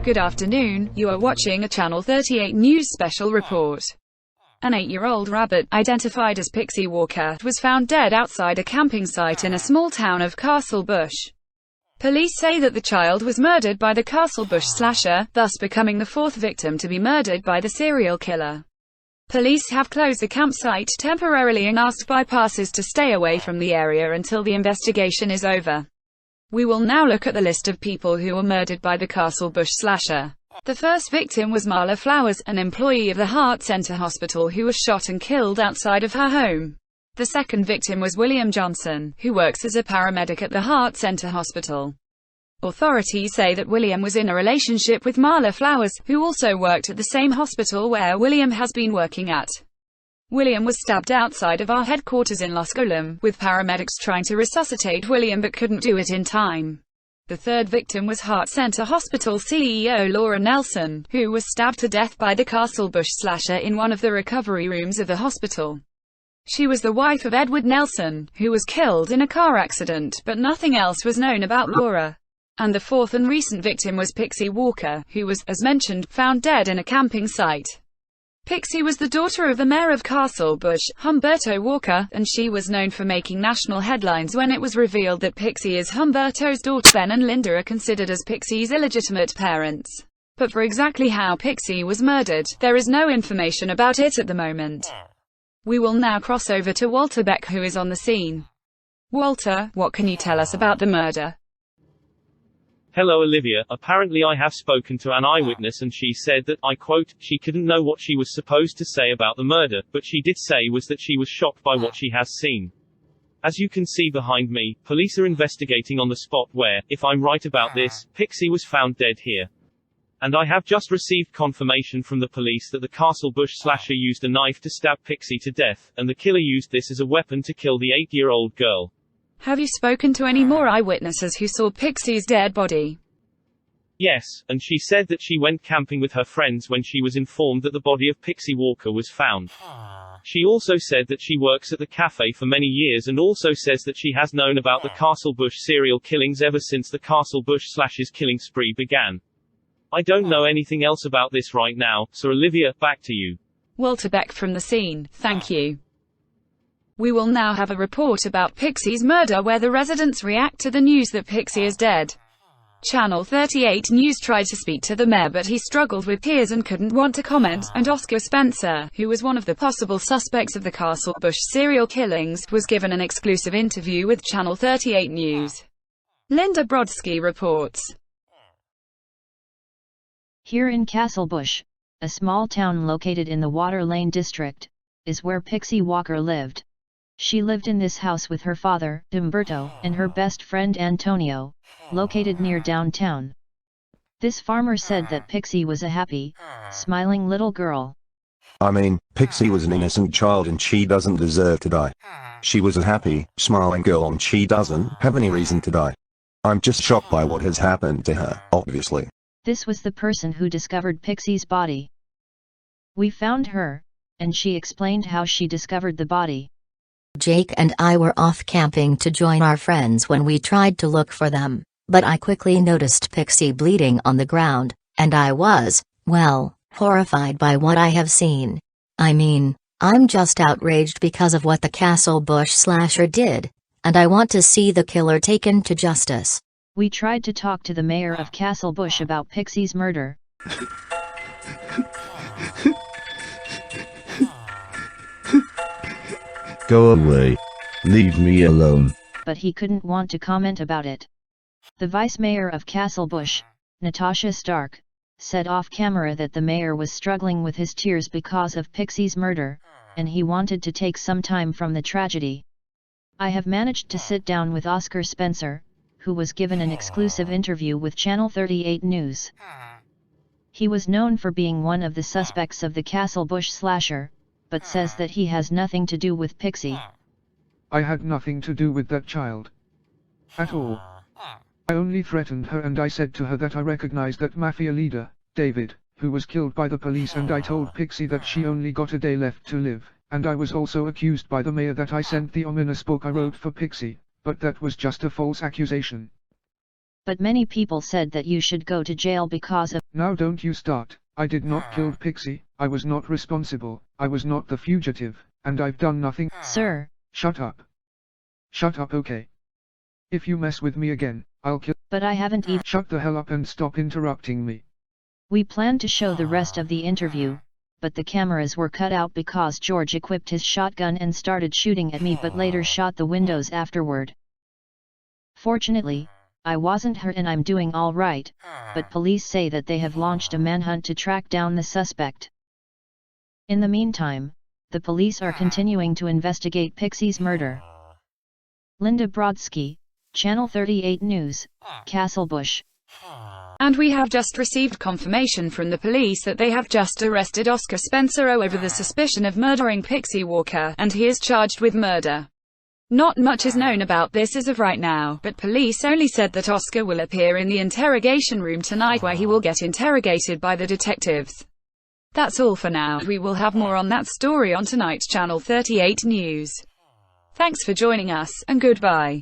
Good afternoon, you are watching a Channel 38 News special report. An 8-year-old rabbit, identified as Pixie Walker, was found dead outside a camping site in a small town of CastleBush. Police say that the child was murdered by the CastleBush slasher, thus becoming the fourth victim to be murdered by the serial killer. Police have closed the campsite temporarily and asked bypassers to stay away from the area until the investigation is over. We will now look at the list of people who were murdered by the CastleBush slasher. The first victim was Marla Flowers, an employee of the Heart Center Hospital who was shot and killed outside of her home. The second victim was William Johnson, who works as a paramedic at the Heart Center Hospital. Authorities say that William was in a relationship with Marla Flowers, who also worked at the same hospital where William has been working at. William was stabbed outside of our headquarters in Los Golem, with paramedics trying to resuscitate William but couldn't do it in time. The third victim was Heart Center Hospital CEO Laura Nelson, who was stabbed to death by the CastleBush slasher in one of the recovery rooms of the hospital. She was the wife of Edward Nelson, who was killed in a car accident, but nothing else was known about Laura. And the fourth and recent victim was Pixie Walker, who was, as mentioned, found dead in a camping site. Pixie was the daughter of the mayor of CastleBush, Humberto Walker, and she was known for making national headlines when it was revealed that Pixie is Humberto's daughter. Ben and Linda are considered as Pixie's illegitimate parents. But for exactly how Pixie was murdered, there is no information about it at the moment. We will now cross over to Walter Beck, who is on the scene. Walter, what can you tell us about the murder? Hello Olivia, apparently I have spoken to an eyewitness and she said that, I quote, she couldn't know what she was supposed to say about the murder, but she did say was that she was shocked by what she has seen. As you can see behind me, police are investigating on the spot where, if I'm right about this, Pixie was found dead here. And I have just received confirmation from the police that the CastleBush slasher used a knife to stab Pixie to death, and the killer used this as a weapon to kill the 8-year-old girl. Have you spoken to any more eyewitnesses who saw Pixie's dead body? Yes, and she said that she went camping with her friends when she was informed that the body of Pixie Walker was found. She also said that she works at the cafe for many years and also says that she has known about the CastleBush serial killings ever since the CastleBush slasher's killing spree began. I don't know anything else about this right now, so Olivia, back to you. Walter Beck from the scene, thank you. We will now have a report about Pixie's murder where the residents react to the news that Pixie is dead. Channel 38 News tried to speak to the mayor but he struggled with tears and couldn't want to comment, and Oscar Spencer, who was one of the possible suspects of the CastleBush serial killings, was given an exclusive interview with Channel 38 News. Linda Brodsky reports. Here in CastleBush, a small town located in the Water Lane district, is where Pixie Walker lived. She lived in this house with her father, Humberto, and her best friend Antonio, located near downtown. This farmer said that Pixie was a happy, smiling little girl. I mean, Pixie was an innocent child and she doesn't deserve to die. She was a happy, smiling girl and she doesn't have any reason to die. I'm just shocked by what has happened to her, obviously. This was the person who discovered Pixie's body. We found her, and she explained how she discovered the body. Jake and I were off camping to join our friends when we tried to look for them, but I quickly noticed Pixie bleeding on the ground, and I was, well, horrified by what I have seen. I mean, I'm just outraged because of what the CastleBush slasher did, and I want to see the killer taken to justice. We tried to talk to the mayor of CastleBush about Pixie's murder. Go away. Leave me alone. But he couldn't want to comment about it. The vice mayor of CastleBush, Natasha Stark, said off camera that the mayor was struggling with his tears because of Pixie's murder, and he wanted to take some time from the tragedy. I have managed to sit down with Oscar Spencer, who was given an exclusive interview with Channel 38 News. He was known for being one of the suspects of the CastleBush slasher, but says that he has nothing to do with Pixie. I had nothing to do with that child. At all. I only threatened her and I said to her that I recognized that mafia leader, David, who was killed by the police, and I told Pixie that she only got a day left to live, and I was also accused by the mayor that I sent the ominous book I wrote for Pixie, but that was just a false accusation. But many people said that you should go to jail because of— Now don't you start. I did not kill Pixie, I was not responsible, I was not the fugitive, and I've done nothing. Sir. Shut up. Shut up, okay? If you mess with me again, I'll kill— But I haven't even— Shut the hell up and stop interrupting me. We planned to show the rest of the interview, but the cameras were cut out because George equipped his shotgun and started shooting at me but later shot the windows afterward. Fortunately, I wasn't hurt and I'm doing all right, but police say that they have launched a manhunt to track down the suspect. In the meantime, the police are continuing to investigate Pixie's murder. Linda Brodsky, Channel 38 News, CastleBush. And we have just received confirmation from the police that they have just arrested Oscar Spencer over the suspicion of murdering Pixie Walker, and he is charged with murder. Not much is known about this as of right now, but police only said that Oscar will appear in the interrogation room tonight where he will get interrogated by the detectives. That's all for now. We will have more on that story on tonight's Channel 38 News. Thanks for joining us, and goodbye.